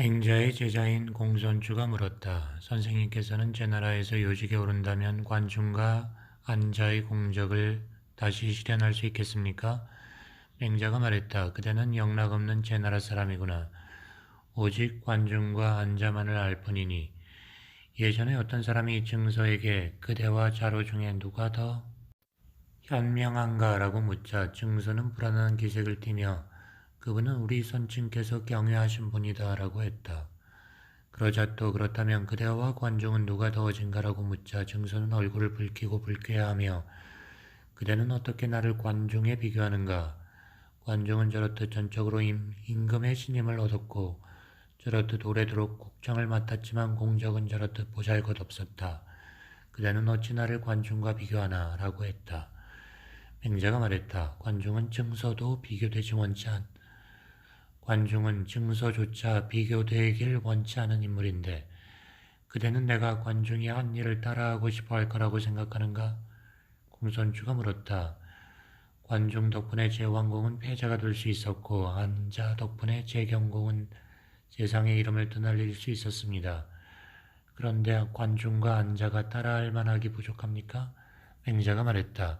맹자의 제자인 공손주가 물었다. 선생님께서는 제 나라에서 요직에 오른다면 관중과 안자의 공적을 다시 실현할 수 있겠습니까? 맹자가 말했다. 그대는 영락없는 제 나라 사람이구나. 오직 관중과 안자만을 알 뿐이니. 예전에 어떤 사람이 증서에게 그대와 자로 중에 누가 더 현명한가라고 묻자 증서는 불안한 기색을 띠며 그분은 우리 선친께서 경외하신 분이다라고 했다. 그러자 또 그렇다면 그대와 관중은 누가 더 어진가라고 묻자 증서는 얼굴을 붉히고 불쾌해하며 그대는 어떻게 나를 관중에 비교하는가? 관중은 저렇듯 전적으로 임금의 신임을 얻었고 저렇듯 오래도록 국정을 맡았지만 공적은 저렇듯 보잘것없었다. 그대는 어찌 나를 관중과 비교하나? 라고 했다. 맹자가 말했다. 관중은 증서조차 비교되길 원치 않은 인물인데 그대는 내가 관중이 한 일을 따라하고 싶어 할 거라고 생각하는가? 공손주가 물었다. 관중 덕분에 제 왕궁은 패자가 될 수 있었고 안자 덕분에 제 경궁은 세상의 이름을 드날릴 수 있었습니다. 그런데 관중과 안자가 따라할 만하기 부족합니까? 맹자가 말했다.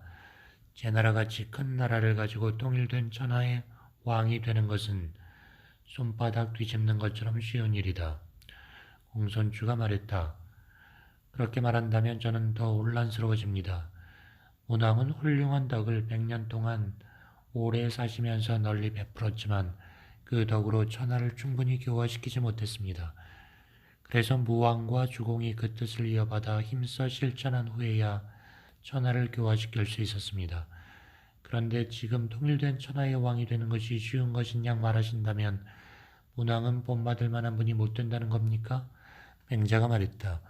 제 나라같이 큰 나라를 가지고 통일된 천하의 왕이 되는 것은 손바닥 뒤집는 것처럼 쉬운 일이다. 공손주가 말했다. 그렇게 말한다면 저는 더 혼란스러워집니다. 문왕은 훌륭한 덕을 100년 동안 오래 사시면서 널리 베풀었지만 그 덕으로 천하를 충분히 교화시키지 못했습니다. 그래서 무왕과 주공이 그 뜻을 이어받아 힘써 실천한 후에야 천하를 교화시킬 수 있었습니다. 그런데 지금 통일된 천하의 왕이 되는 것이 쉬운 것이냐 말하신다면 문왕은 본받을 만한 분이 못 된다는 겁니까? 맹자가 말했다.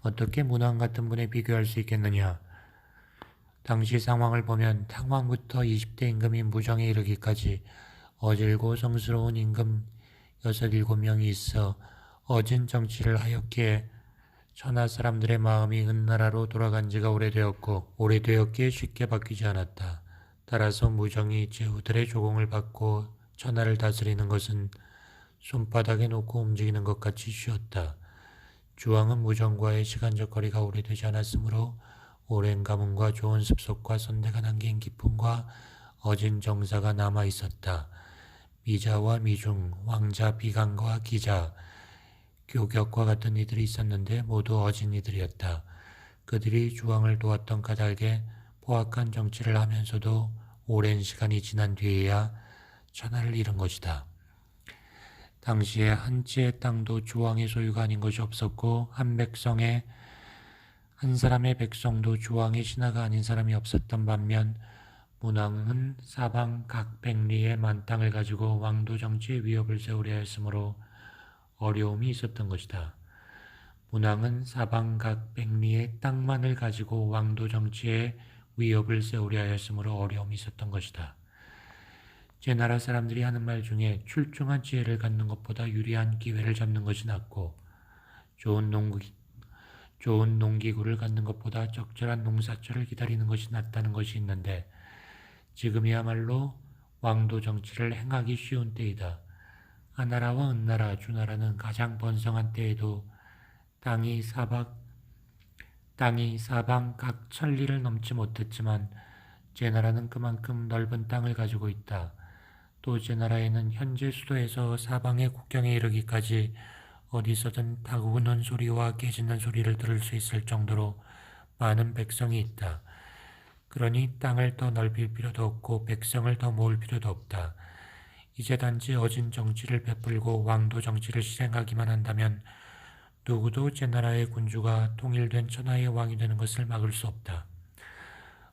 어떻게 문왕 같은 분에 비교할 수 있겠느냐? 당시 상황을 보면 탕왕부터 20대 임금이 무정에 이르기까지 어질고 성스러운 임금 6, 7명이 있어 어진 정치를 하였기에 천하 사람들의 마음이 은나라로 돌아간 지가 오래되었고 오래되었기에 쉽게 바뀌지 않았다. 따라서 무정이 제후들의 조공을 받고 천하를 다스리는 것은 손바닥에 놓고 움직이는 것 같이 쉬웠다. 주왕은 무정과의 시간적 거리가 오래되지 않았으므로 오랜 가문과 좋은 습속과 선대가 남긴 기품과 어진 정사가 남아 있었다. 미자와 미중, 왕자 비강과 기자, 교격과 같은 이들이 있었는데 모두 어진 이들이었다. 그들이 주왕을 도왔던 까닭에 포악한 정치를 하면서도 오랜 시간이 지난 뒤에야 천하를 잃은 것이다. 당시에 한 치의 땅도 주왕의 소유가 아닌 것이 없었고 한 사람의 백성도 주왕의 신하가 아닌 사람이 없었던 반면 문왕은 사방 각 백리의 만땅을 가지고 왕도 정치에 위협을 세우려 했으므로 어려움이 있었던 것이다. 문왕은 사방 각 백리의 땅만을 가지고 왕도 정치에 위협을 세우려 했으므로 어려움이 있었던 것이다. 제 나라 사람들이 하는 말 중에 출중한 지혜를 갖는 것보다 유리한 기회를 잡는 것이 낫고 좋은 농기구를 갖는 것보다 적절한 농사철을 기다리는 것이 낫다는 것이 있는데 지금이야말로 왕도 정치를 행하기 쉬운 때이다. 아나라와 은나라, 주나라는 가장 번성한 때에도 땅이 사방 각 천리를 넘지 못했지만 제 나라는 그만큼 넓은 땅을 가지고 있다. 또 제 나라에는 현재 수도에서 사방의 국경에 이르기까지 어디서든 다구는 소리와 깨지는 소리를 들을 수 있을 정도로 많은 백성이 있다. 그러니 땅을 더 넓힐 필요도 없고 백성을 더 모을 필요도 없다. 이제 단지 어진 정치를 베풀고 왕도 정치를 실행하기만 한다면 누구도 제 나라의 군주가 통일된 천하의 왕이 되는 것을 막을 수 없다.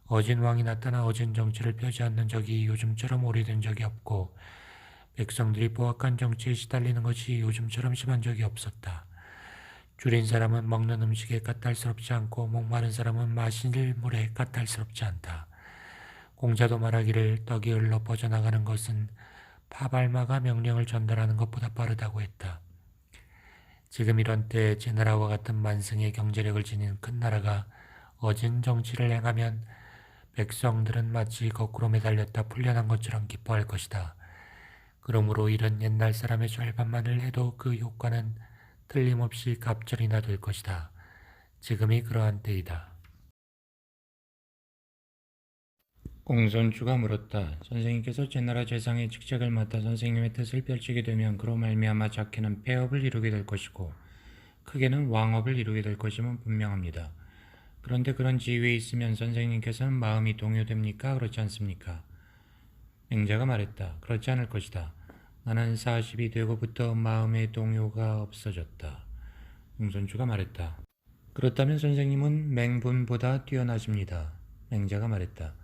어진 왕이 나타나 어진 정치를 펴지 않는 적이 요즘처럼 오래된 적이 없고 백성들이 포악한 정치에 시달리는 것이 요즘처럼 심한 적이 없었다. 줄인 사람은 먹는 음식에 까탈스럽지 않고 목마른 사람은 마실 물에 까탈스럽지 않다. 공자도 말하기를 떡이 흘러 퍼져나가는 것은 파발마가 명령을 전달하는 것보다 빠르다고 했다. 지금 이런 때에 제 나라와 같은 만승의 경제력을 지닌 큰 나라가 어진 정치를 행하면 백성들은 마치 거꾸로 매달렸다 풀려난 것처럼 기뻐할 것이다. 그러므로 이런 옛날 사람의 절반만을 해도 그 효과는 틀림없이 갑절이나 될 것이다. 지금이 그러한 때이다. 공손주가 물었다. 선생님께서 제나라 재상의 직책을 맡아 선생님의 뜻을 펼치게 되면 그로 말미암아 작게는 폐업을 이루게 될 것이고 크게는 왕업을 이루게 될 것임은 분명합니다. 그런데 그런 지위에 있으면 선생님께서는 마음이 동요됩니까? 그렇지 않습니까? 맹자가 말했다. 그렇지 않을 것이다. 나는 40이 되고부터 마음의 동요가 없어졌다. 공손주가 말했다. 그렇다면 선생님은 맹분보다 뛰어나십니다. 맹자가 말했다.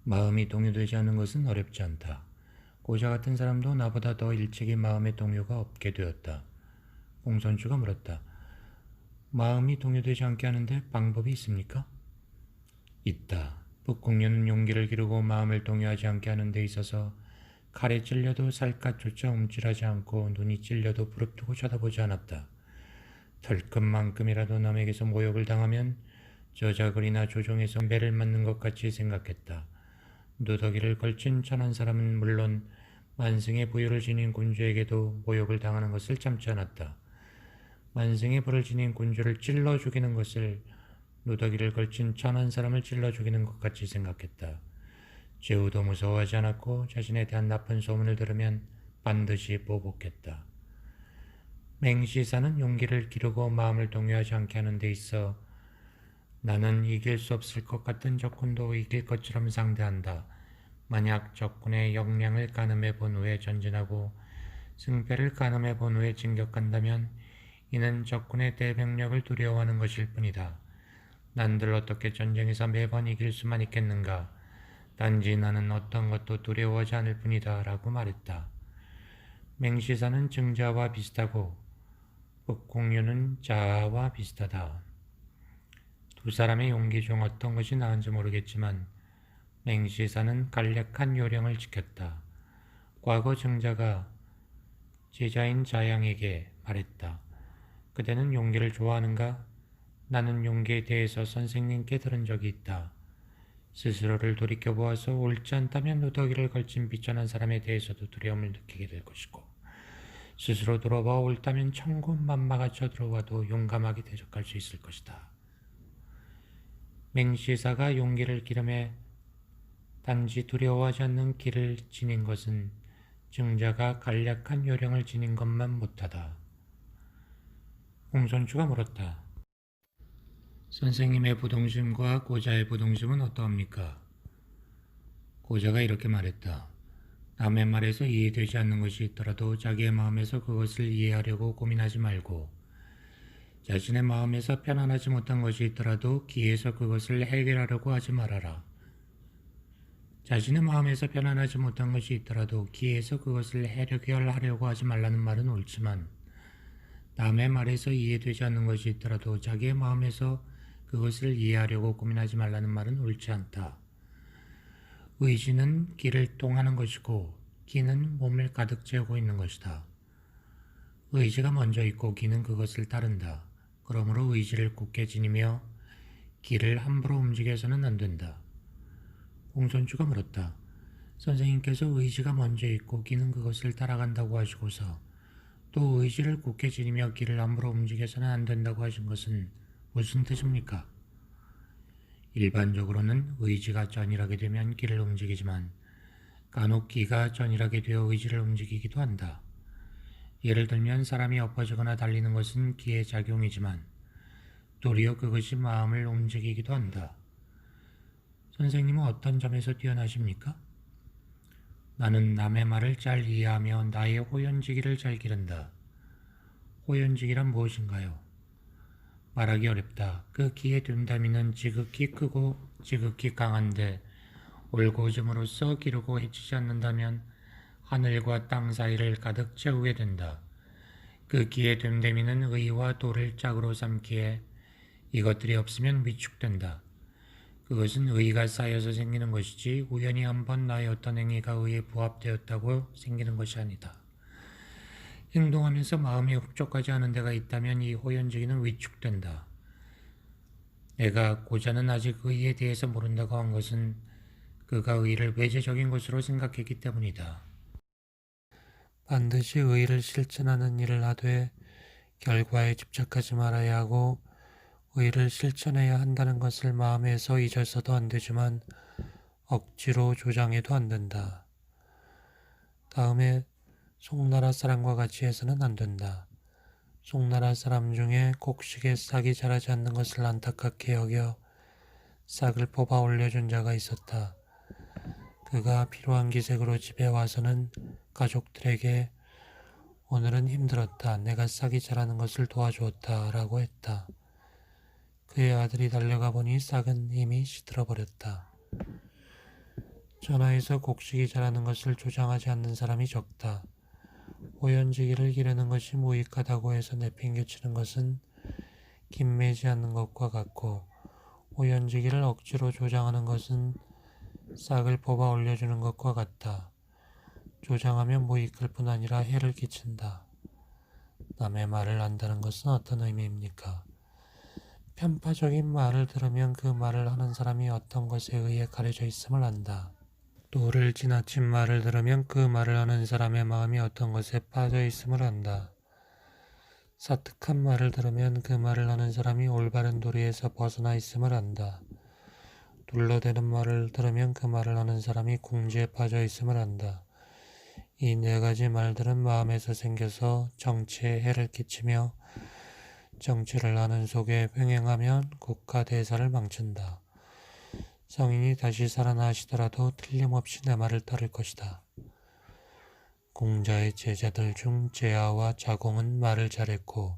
마음이 동요되지 않는 것은 어렵지 않다. 고자 같은 사람도 나보다 더 일찍이 마음의 동요가 없게 되었다. 공손주가 물었다. 마음이 동요되지 않게 하는데 방법이 있습니까? 있다. 북궁류는 용기를 기르고 마음을 동요하지 않게 하는 데 있어서 칼에 찔려도 살갗조차 움찔하지 않고 눈이 찔려도 부릅뜨고 쳐다보지 않았다. 털끝만큼이라도 남에게서 모욕을 당하면 저자글이나 조종에서 배를 맞는 것 같이 생각했다. 누더기를 걸친 천한 사람은 물론 만승의 부여를 지닌 군주에게도 모욕을 당하는 것을 참지 않았다. 만승의 부를 지닌 군주를 찔러 죽이는 것을 누더기를 걸친 천한 사람을 찔러 죽이는 것 같이 생각했다. 제후도 무서워하지 않았고 자신에 대한 나쁜 소문을 들으면 반드시 보복했다. 맹시사는 용기를 기르고 마음을 동요하지 않게 하는 데 있어 나는 이길 수 없을 것 같은 적군도 이길 것처럼 상대한다. 만약 적군의 역량을 가늠해 본 후에 전진하고 승패를 가늠해 본 후에 진격한다면 이는 적군의 대병력을 두려워하는 것일 뿐이다. 난들 어떻게 전쟁에서 매번 이길 수만 있겠는가? 단지 나는 어떤 것도 두려워하지 않을 뿐이다 라고 말했다. 맹시사는 증자와 비슷하고 북공유는 자아와 비슷하다. 두 사람의 용기 중 어떤 것이 나은지 모르겠지만 맹시사는 간략한 요령을 지켰다. 과거 증자가 제자인 자양에게 말했다. 그대는 용기를 좋아하는가? 나는 용기에 대해서 선생님께 들은 적이 있다. 스스로를 돌이켜보아서 옳지 않다면 누더기를 걸친 비천한 사람에 대해서도 두려움을 느끼게 될 것이고 스스로 돌아봐 옳다면 천군만마가 쳐들어와도 용감하게 대적할 수 있을 것이다. 맹시사가 용기를 기름에 단지 두려워하지 않는 길을 지닌 것은 증자가 간략한 요령을 지닌 것만 못하다. 공손주가 물었다. 선생님의 부동심과 고자의 부동심은 어떠합니까? 고자가 이렇게 말했다. 남의 말에서 이해되지 않는 것이 있더라도 자기의 마음에서 그것을 이해하려고 고민하지 말고 자신의 마음에서 편안하지 못한 것이 있더라도 기에서 그것을 해결하려고 하지 말아라. 자신의 마음에서 편안하지 못한 것이 있더라도 기에서 그것을 해결하려고 하지 말라는 말은 옳지만 남의 말에서 이해되지 않는 것이 있더라도 자기의 마음에서 그것을 이해하려고 고민하지 말라는 말은 옳지 않다. 의지는 기를 통하는 것이고 기는 몸을 가득 채우고 있는 것이다. 의지가 먼저 있고 기는 그것을 따른다. 그러므로 의지를 굳게 지니며 기를 함부로 움직여서는 안 된다. 공손주가 물었다. 선생님께서 의지가 먼저 있고 기는 그것을 따라간다고 하시고서 또 의지를 굳게 지니며 기를 함부로 움직여서는 안 된다고 하신 것은 무슨 뜻입니까? 일반적으로는 의지가 전일하게 되면 기를 움직이지만 간혹 기가 전일하게 되어 의지를 움직이기도 한다. 예를 들면 사람이 엎어지거나 달리는 것은 기의 작용이지만 도리어 그것이 마음을 움직이기도 한다. 선생님은 어떤 점에서 뛰어나십니까? 나는 남의 말을 잘 이해하며 나의 호연지기를 잘 기른다. 호연지기란 무엇인가요? 말하기 어렵다. 그 기의 됨다미는 지극히 크고 지극히 강한데 올고즘으로써 기르고 해치지 않는다면 하늘과 땅 사이를 가득 채우게 된다. 그 기의 됨됨이는 의와 도를 짝으로 삼기에 이것들이 없으면 위축된다. 그것은 의가 쌓여서 생기는 것이지 우연히 한번 나의 어떤 행위가 의에 부합되었다고 생기는 것이 아니다. 행동하면서 마음이 흡족하지 않은 데가 있다면 이 호연지기는 위축된다. 내가 고자는 아직 의에 대해서 모른다고 한 것은 그가 의를 외재적인 것으로 생각했기 때문이다. 반드시 의를 실천하는 일을 하되 결과에 집착하지 말아야 하고 의를 실천해야 한다는 것을 마음에서 잊어서도 안 되지만 억지로 조장해도 안 된다. 다음에 송나라 사람과 같이 해서는 안 된다. 송나라 사람 중에 곡식에 싹이 자라지 않는 것을 안타깝게 여겨 싹을 뽑아 올려준 자가 있었다. 그가 필요한 기색으로 집에 와서는 가족들에게 오늘은 힘들었다. 내가 싹이 자라는 것을 도와주었다. 라고 했다. 그의 아들이 달려가 보니 싹은 이미 시들어 버렸다. 전하에서 곡식이 자라는 것을 조장하지 않는 사람이 적다. 오연지기를 기르는 것이 무익하다고 해서 내팽개치는 것은 김매지 않는 것과 같고 오연지기를 억지로 조장하는 것은 싹을 뽑아 올려주는 것과 같다. 조장하면 무익할 뿐 아니라 해를 끼친다. 남의 말을 안다는 것은 어떤 의미입니까? 편파적인 말을 들으면 그 말을 하는 사람이 어떤 것에 의해 가려져 있음을 안다. 또를 지나친 말을 들으면 그 말을 하는 사람의 마음이 어떤 것에 빠져 있음을 안다. 사특한 말을 들으면 그 말을 하는 사람이 올바른 도리에서 벗어나 있음을 안다. 둘러대는 말을 들으면 그 말을 하는 사람이 궁지에 빠져 있음을 안다. 이 네 가지 말들은 마음에서 생겨서 정치에 해를 끼치며 정치를 하는 속에 횡행하면 국가 대사를 망친다. 성인이 다시 살아나 하시더라도 틀림없이 내 말을 따를 것이다. 공자의 제자들 중 제아와 자공은 말을 잘했고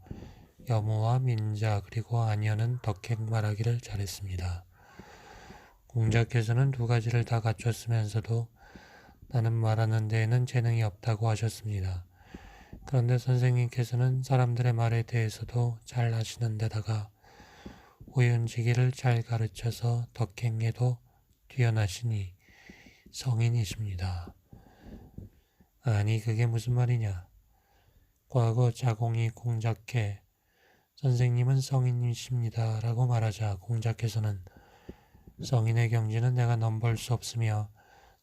여무와 민자 그리고 안여는 덕행 말하기를 잘했습니다. 공자께서는 두 가지를 다 갖췄으면서도 나는 말하는 데에는 재능이 없다고 하셨습니다. 그런데 선생님께서는 사람들의 말에 대해서도 잘 하시는 데다가 오연지기를 잘 가르쳐서 덕행에도 뛰어나시니 성인이십니다. 아니 그게 무슨 말이냐. 과거 자공이 공자께 선생님은 성인이십니다 라고 말하자 공자께서는 성인의 경지는 내가 넘볼 수 없으며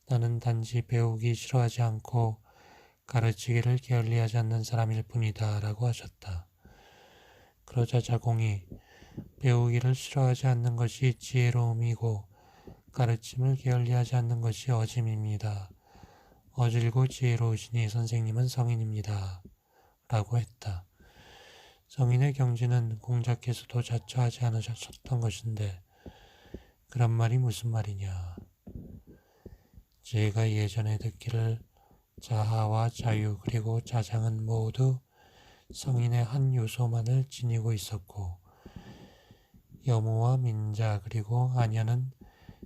나는 단지 배우기 싫어하지 않고 가르치기를 게을리하지 않는 사람일 뿐이다 라고 하셨다. 그러자 자공이 배우기를 싫어하지 않는 것이 지혜로움이고 가르침을 게을리하지 않는 것이 어짐입니다. 어질고 지혜로우시니 선생님은 성인입니다. 라고 했다. 성인의 경지는 공자께서도 자처하지 않으셨던 것인데 그런 말이 무슨 말이냐. 제가 예전에 듣기를 자하와 자유 그리고 자장은 모두 성인의 한 요소만을 지니고 있었고 여무와 민자 그리고 안여는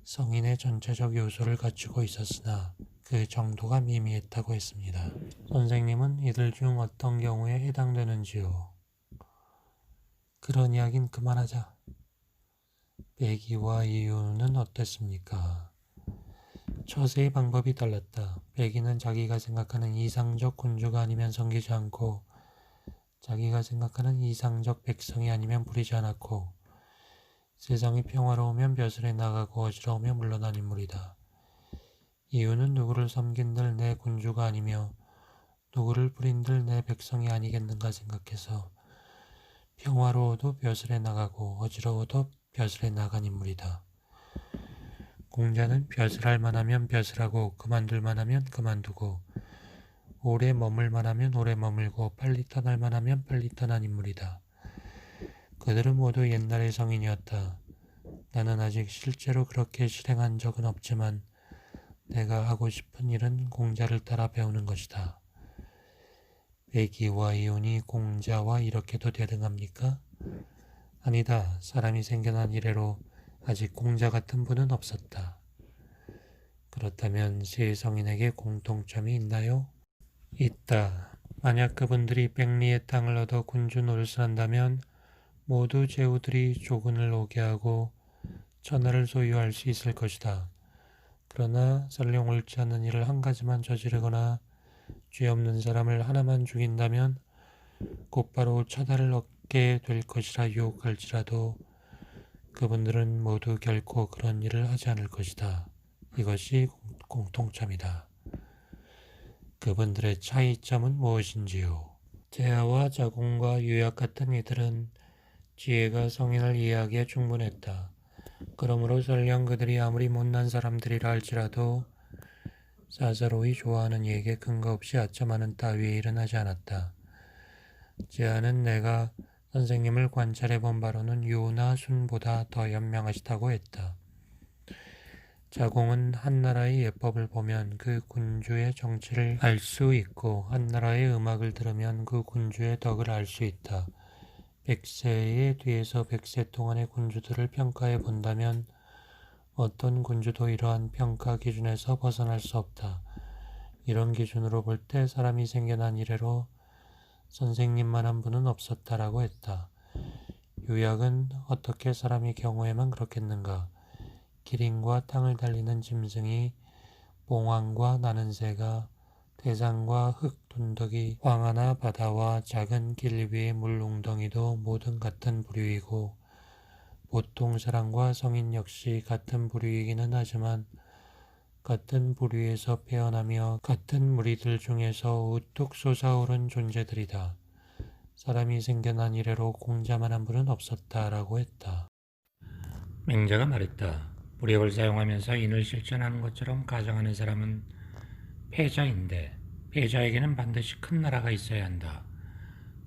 성인의 전체적 요소를 갖추고 있었으나 그 정도가 미미했다고 했습니다. 선생님은 이들 중 어떤 경우에 해당되는지요? 그런 이야기는 그만하자. 백이와 이유는 어땠습니까? 처세의 방법이 달랐다. 백이는 자기가 생각하는 이상적 군주가 아니면 섬기지 않고 자기가 생각하는 이상적 백성이 아니면 부리지 않았고 세상이 평화로우면 벼슬에 나가고 어지러우면 물러난 인물이다. 이유는 누구를 섬긴들 내 군주가 아니며 누구를 부린들 내 백성이 아니겠는가 생각해서 평화로워도 벼슬에 나가고 어지러워도 벼슬에 나간 인물이다. 공자는 벼슬할 만하면 벼슬하고 그만둘 만하면 그만두고 오래 머물 만하면 오래 머물고 빨리 떠날 만하면 빨리 떠난 인물이다. 그들은 모두 옛날의 성인이었다. 나는 아직 실제로 그렇게 실행한 적은 없지만 내가 하고 싶은 일은 공자를 따라 배우는 것이다. 백이와 이온이 공자와 이렇게도 대등합니까? 아니다. 사람이 생겨난 이래로 아직 공자 같은 분은 없었다. 그렇다면 세 성인에게 공통점이 있나요? 있다. 만약 그분들이 백리의 땅을 얻어 군주 노릇을 한다면 모두 제후들이 조근을 오게 하고 천하를 소유할 수 있을 것이다. 그러나 설령 옳지 않은 일을 한 가지만 저지르거나 죄 없는 사람을 하나만 죽인다면 곧바로 처단을 얻게 될 것이라 유혹할지라도 그분들은 모두 결코 그런 일을 하지 않을 것이다. 이것이 공통점이다. 그분들의 차이점은 무엇인지요? 제아와 자공과 유약 같은 이들은 지혜가 성인을 이해하기에 충분했다. 그러므로 설령 그들이 아무리 못난 사람들이라 할지라도 사사로이 좋아하는 이에게 근거 없이 아첨하는 따위의 일은 하지 않았다. 제아는 내가 선생님을 관찰해 본 바로는 유나 순보다 더 현명하시다고 했다. 자공은 한 나라의 예법을 보면 그 군주의 정치를 알 수 있고 한 나라의 음악을 들으면 그 군주의 덕을 알 수 있다. 100세의 뒤에서 100세 동안의 군주들을 평가해 본다면 어떤 군주도 이러한 평가 기준에서 벗어날 수 없다. 이런 기준으로 볼 때 사람이 생겨난 이래로 선생님만한 분은 없었다라고 했다. 유약은 어떻게 사람의 경우에만 그렇겠는가? 기린과 땅을 달리는 짐승이 봉황과 나는 새가 대상과 흙 둔덕이 황하나 바다와 작은 길 위의 물 웅덩이도 모든 같은 부류이고 보통 사람과 성인 역시 같은 부류이기는 하지만 같은 부류에서 태어나며 같은 무리들 중에서 우뚝 솟아오른 존재들이다. 사람이 생겨난 이래로 공자만한 분은 없었다라고 했다. 맹자가 말했다. 무력을 사용하면서 인을 실천하는 것처럼 가정하는 사람은 패자인데 패자에게는 반드시 큰 나라가 있어야 한다.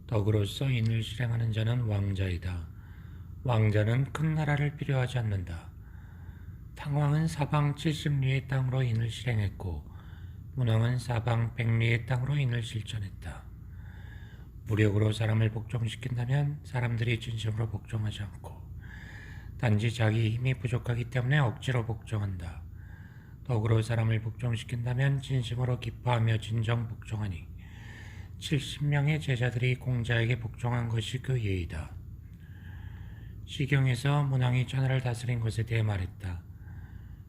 덕으로서 인을 실행하는 자는 왕자이다. 왕자는 큰 나라를 필요하지 않는다. 탕왕은 사방 70리의 땅으로 인을 실행했고 문왕은 사방 100리의 땅으로 인을 실천했다. 무력으로 사람을 복종시킨다면 사람들이 진심으로 복종하지 않고 단지 자기 힘이 부족하기 때문에 억지로 복종한다. 덕으로 사람을 복종시킨다면 진심으로 기뻐하며 진정 복종하니 70명의 제자들이 공자에게 복종한 것이 그 예의다. 시경에서 문왕이 천하를 다스린 것에 대해 말했다.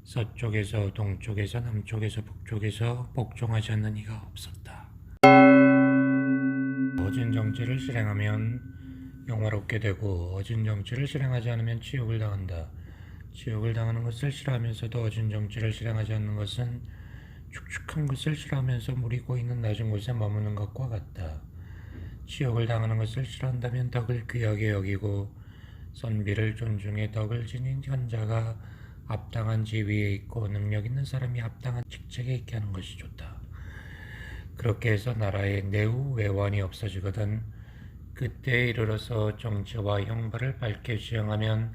서쪽에서 동쪽에서 남쪽에서 북쪽에서 복종하지 않는 이가 없었다. 어진 정치를 실행하면 영화롭게 되고 어진 정치를 실행하지 않으면 치욕을 당한다. 치욕을 당하는 것을 싫어하면서도 어진 정치를 실행하지 않는 것은 축축한 것을 싫어하면서 물이 고이는 낮은 곳에 머무는 것과 같다. 치욕을 당하는 것을 싫어한다면 덕을 귀하게 여기고 선비를 존중해 덕을 지닌 현자가 합당한 지위에 있고 능력 있는 사람이 합당한 직책에 있게 하는 것이 좋다. 그렇게 해서 나라에 내후 외환이 없어지거든 그때에 이르러서 정치와 형벌을 밝게 시행하면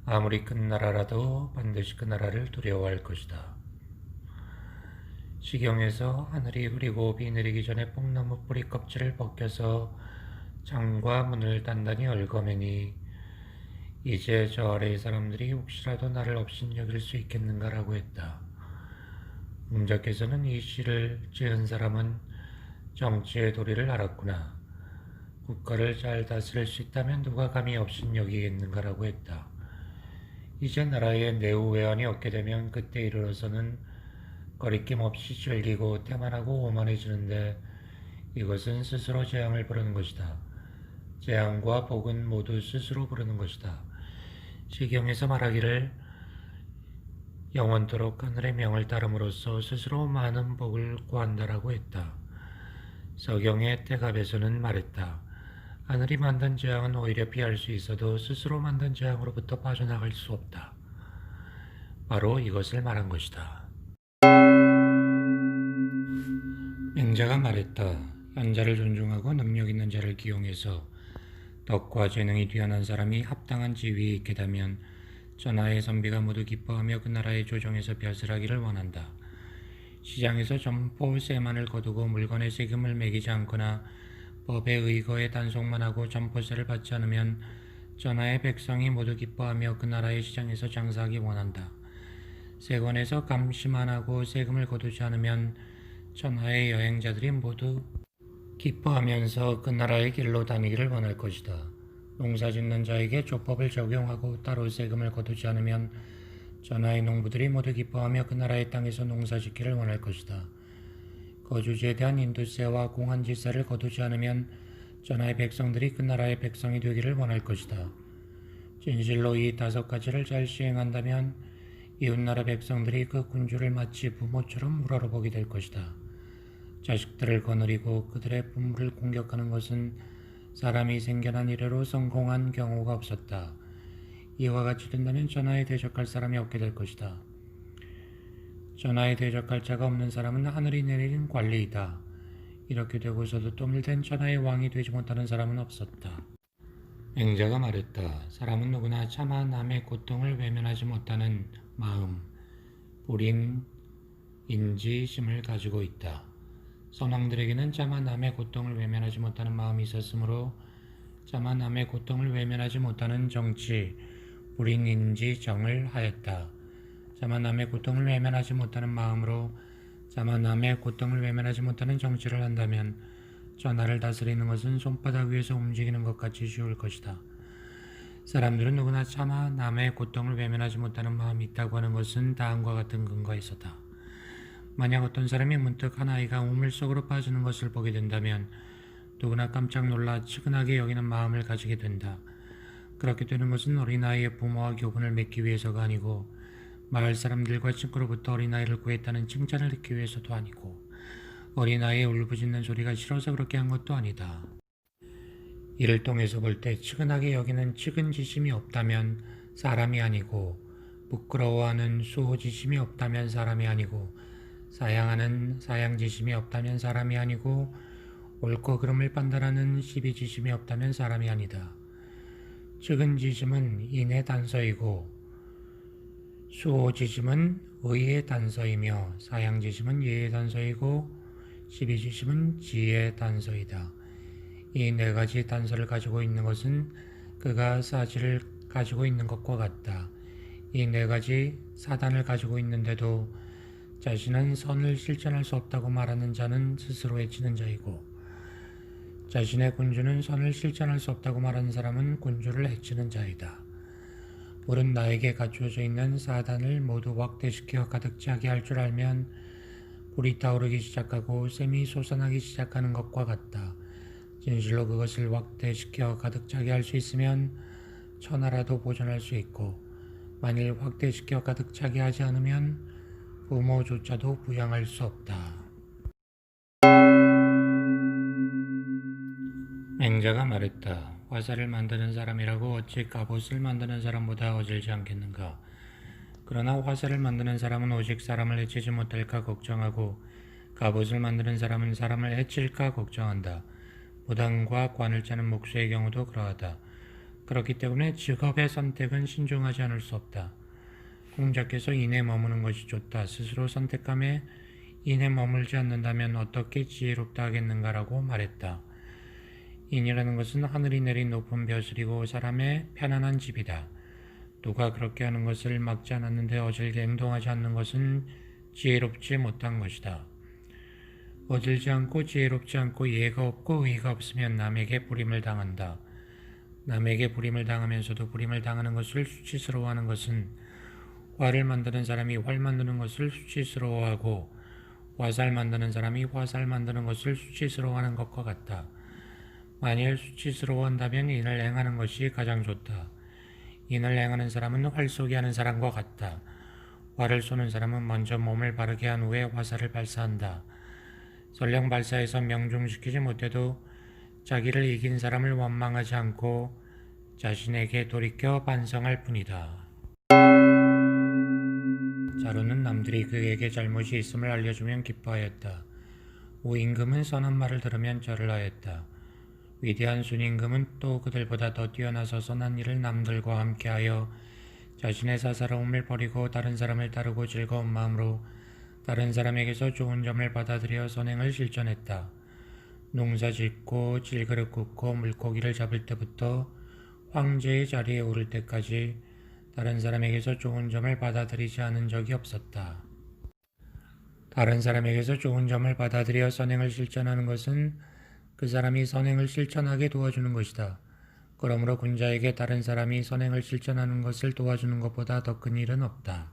아무리 큰 나라라도 반드시 그 나라를 두려워할 것이다. 시경에서 하늘이 흐리고 비 내리기 전에 뽕나무 뿌리 껍질을 벗겨서 창과 문을 단단히 얽어매니 이제 저 아래의 사람들이 혹시라도 나를 업신여길 수 있겠는가라고 했다. 공자께서는 이 시를 지은 사람은 정치의 도리를 알았구나. 국가를 잘 다스릴 수 있다면 누가 감히 업신여기겠는가라고 했다. 이제 나라에 내후 외환이 없게 되면 그때 이르러서는 거리낌 없이 즐기고 태만하고 오만해지는데 이것은 스스로 재앙을 부르는 것이다. 재앙과 복은 모두 스스로 부르는 것이다. 시경에서 말하기를 영원토록 하늘의 명을 따름으로써 스스로 많은 복을 구한다라고 했다. 서경의 태갑에서는 말했다. 하늘이 만든 재앙은 오히려 피할 수 있어도 스스로 만든 재앙으로부터 빠져나갈 수 없다. 바로 이것을 말한 것이다. 맹자가 말했다. 현자를 존중하고 능력 있는 자를 기용해서 덕과 재능이 뛰어난 사람이 합당한 지위에 있게 되면 전하의 선비가 모두 기뻐하며 그 나라의 조정에서 벼슬하기를 원한다. 시장에서 점포 세만을 거두고 물건에 세금을 매기지 않거나 법에 의거에 단속만 하고 점포세를 받지 않으면 전하의 백성이 모두 기뻐하며 그 나라의 시장에서 장사하기 원한다. 세관에서 감시만 하고 세금을 거두지 않으면 전하의 여행자들이 모두 기뻐하면서 그 나라의 길로 다니기를 원할 것이다. 농사짓는 자에게 조법을 적용하고 따로 세금을 거두지 않으면 전하의 농부들이 모두 기뻐하며 그 나라의 땅에서 농사짓기를 원할 것이다. 거주지에 대한 인도세와 공한지세를 거두지 않으면 전하의 백성들이 그 나라의 백성이 되기를 원할 것이다. 진실로 이 5가지를 잘 시행한다면 이웃나라 백성들이 그 군주를 마치 부모처럼 우러러보게 될 것이다. 자식들을 거느리고 그들의 부모를 공격하는 것은 사람이 생겨난 이래로 성공한 경우가 없었다. 이와 같이 된다면 전하에 대적할 사람이 없게 될 것이다. 전하에 대적할 자가 없는 사람은 하늘이 내린 관리이다. 이렇게 되고서도 통일된 전하의 왕이 되지 못하는 사람은 없었다. 맹자가 말했다. 사람은 누구나 차마 남의 고통을 외면하지 못하는 마음, 불인, 인지심을 가지고 있다. 선왕들에게는 차마 남의 고통을 외면하지 못하는 마음이 있었으므로 차마 남의 고통을 외면하지 못하는 정치, 불인, 인지, 정을 하였다. 차마 남의 고통을 외면하지 못하는 마음으로 차마 남의 고통을 외면하지 못하는 정치를 한다면 전하를 다스리는 것은 손바닥 위에서 움직이는 것 같이 쉬울 것이다. 사람들은 누구나 차마 남의 고통을 외면하지 못하는 마음이 있다고 하는 것은 다음과 같은 근거가 있었다. 만약 어떤 사람이 문득 한 아이가 우물 속으로 빠지는 것을 보게 된다면 누구나 깜짝 놀라 측은하게 여기는 마음을 가지게 된다. 그렇게 되는 것은 어린아이의 부모와 교분을 맺기 위해서가 아니고 마을 사람들과 친구로부터 어린아이를 구했다는 칭찬을 듣기 위해서도 아니고 어린아이의 울부짖는 소리가 싫어서 그렇게 한 것도 아니다. 이를 통해서 볼 때 측은하게 여기는 측은지심이 없다면 사람이 아니고 부끄러워하는 수호지심이 없다면 사람이 아니고 사양하는 사양지심이 없다면 사람이 아니고 옳고 그름을 판단하는 시비지심이 없다면 사람이 아니다. 측은지심은 인의 단서이고 수호지심은 의의 단서이며 사양지심은 예의 단서이고 시비지심은 지혜의 단서이다. 이 네 가지 단서를 가지고 있는 것은 그가 사지를 가지고 있는 것과 같다. 이 네 가지 사단을 가지고 있는데도 자신은 선을 실천할 수 없다고 말하는 자는 스스로 해치는 자이고 자신의 군주는 선을 실천할 수 없다고 말하는 사람은 군주를 해치는 자이다. 물은 나에게 갖추어져 있는 사단을 모두 확대시켜 가득 차게 할 줄 알면 불이 타오르기 시작하고 샘이 솟아나기 시작하는 것과 같다. 진실로 그것을 확대시켜 가득 차게 할 수 있으면 천하라도 보존할 수 있고 만일 확대시켜 가득 차게 하지 않으면 부모조차도 부양할 수 없다. 맹자가 말했다. 화살을 만드는 사람이라고 어찌 갑옷을 만드는 사람보다 어질지 않겠는가. 그러나 화살을 만드는 사람은 오직 사람을 해치지 못할까 걱정하고 갑옷을 만드는 사람은 사람을 해칠까 걱정한다. 무당과 관을 짜는 목수의 경우도 그러하다. 그렇기 때문에 직업의 선택은 신중하지 않을 수 없다. 공자께서 인에 머무는 것이 좋다. 스스로 선택함에 인에 머물지 않는다면 어떻게 지혜롭다 하겠는가라고 말했다. 인이라는 것은 하늘이 내린 높은 벼슬이고 사람의 편안한 집이다. 누가 그렇게 하는 것을 막지 않았는데 어질게 행동하지 않는 것은 지혜롭지 못한 것이다. 어질지 않고 지혜롭지 않고 예가 없고 의가 없으면 남에게 불임을 당한다. 남에게 불임을 당하면서도 불임을 당하는 것을 수치스러워하는 것은 화를 만드는 사람이 활 만드는 것을 수치스러워하고 화살 만드는 사람이 화살 만드는 것을 수치스러워하는 것과 같다. 만일 수치스러워한다면 인을 행하는 것이 가장 좋다. 인을 행하는 사람은 활 쏘게 하는 사람과 같다. 활을 쏘는 사람은 먼저 몸을 바르게 한 후에 화살을 발사한다. 설령 발사해서 명중시키지 못해도 자기를 이긴 사람을 원망하지 않고 자신에게 돌이켜 반성할 뿐이다. 자루는 남들이 그에게 잘못이 있음을 알려주면 기뻐하였다. 우임금은 선한 말을 들으면 절을 하였다. 위대한 순임금은 또 그들보다 더 뛰어나서 선한 일을 남들과 함께하여 자신의 사사로움을 버리고 다른 사람을 따르고 즐거운 마음으로 다른 사람에게서 좋은 점을 받아들여 선행을 실천했다. 농사 짓고 질그릇 굽고 물고기를 잡을 때부터 황제의 자리에 오를 때까지 다른 사람에게서 좋은 점을 받아들이지 않은 적이 없었다. 다른 사람에게서 좋은 점을 받아들여 선행을 실천하는 것은 그 사람이 선행을 실천하게 도와주는 것이다. 그러므로 군자에게 다른 사람이 선행을 실천하는 것을 도와주는 것보다 더 큰 일은 없다.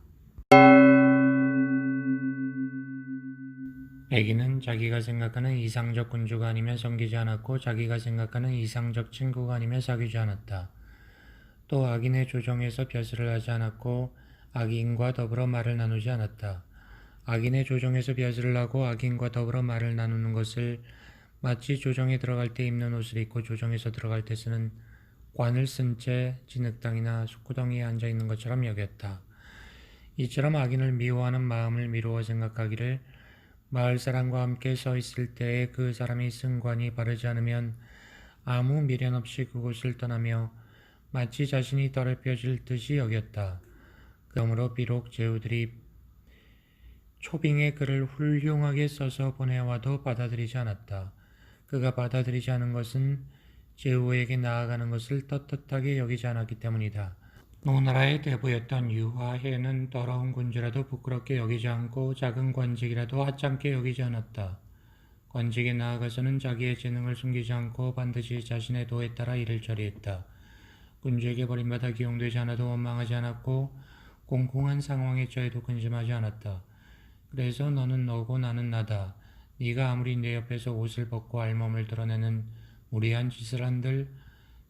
애기는 자기가 생각하는 이상적 군주가 아니면 섬기지 않았고 자기가 생각하는 이상적 친구가 아니면 사귀지 않았다. 또 악인의 조정에서 벼슬을 하지 않았고 악인과 더불어 말을 나누지 않았다. 악인의 조정에서 벼슬을 하고 악인과 더불어 말을 나누는 것을 마치 조정에 들어갈 때 입는 옷을 입고 조정에서 들어갈 때 쓰는 관을 쓴 채 진흙당이나 숯구덩이에 앉아 있는 것처럼 여겼다. 이처럼 악인을 미워하는 마음을 미루어 생각하기를 마을 사람과 함께 서 있을 때에 그 사람이 쓴 관이 바르지 않으면 아무 미련 없이 그곳을 떠나며 마치 자신이 더럽혀질 듯이 여겼다. 그러므로 비록 제후들이 초빙의 글을 훌륭하게 써서 보내와도 받아들이지 않았다. 그가 받아들이지 않은 것은 제후에게 나아가는 것을 떳떳하게 여기지 않았기 때문이다. 노나라의 대부였던 유화해는 더러운 군주라도 부끄럽게 여기지 않고 작은 관직이라도 하찮게 여기지 않았다. 관직에 나아가서는 자기의 재능을 숨기지 않고 반드시 자신의 도에 따라 일을 처리했다. 군주에게 버림받아 기용되지 않아도 원망하지 않았고 공공한 상황에 처해도 근심하지 않았다. 그래서 너는 너고 나는 나다. 네가 아무리 내 옆에서 옷을 벗고 알몸을 드러내는 무리한 짓을 한들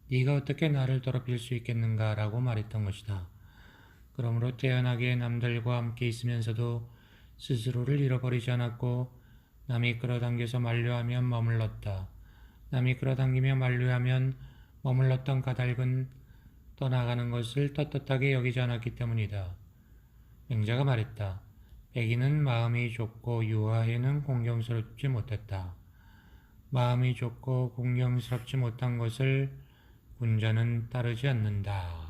네가 어떻게 나를 더럽힐 수 있겠는가 라고 말했던 것이다. 그러므로 태연하게 남들과 함께 있으면서도 스스로를 잃어버리지 않았고 남이 끌어당겨서 만류하면 머물렀다. 남이 끌어당기며 만류하면 머물렀던 까닭은 떠나가는 것을 떳떳하게 여기지 않았기 때문이다. 맹자가 말했다. 백인은 마음이 좁고 유화에는 공경스럽지 못했다. 마음이 좁고 공경스럽지 못한 것을 군자는 따르지 않는다.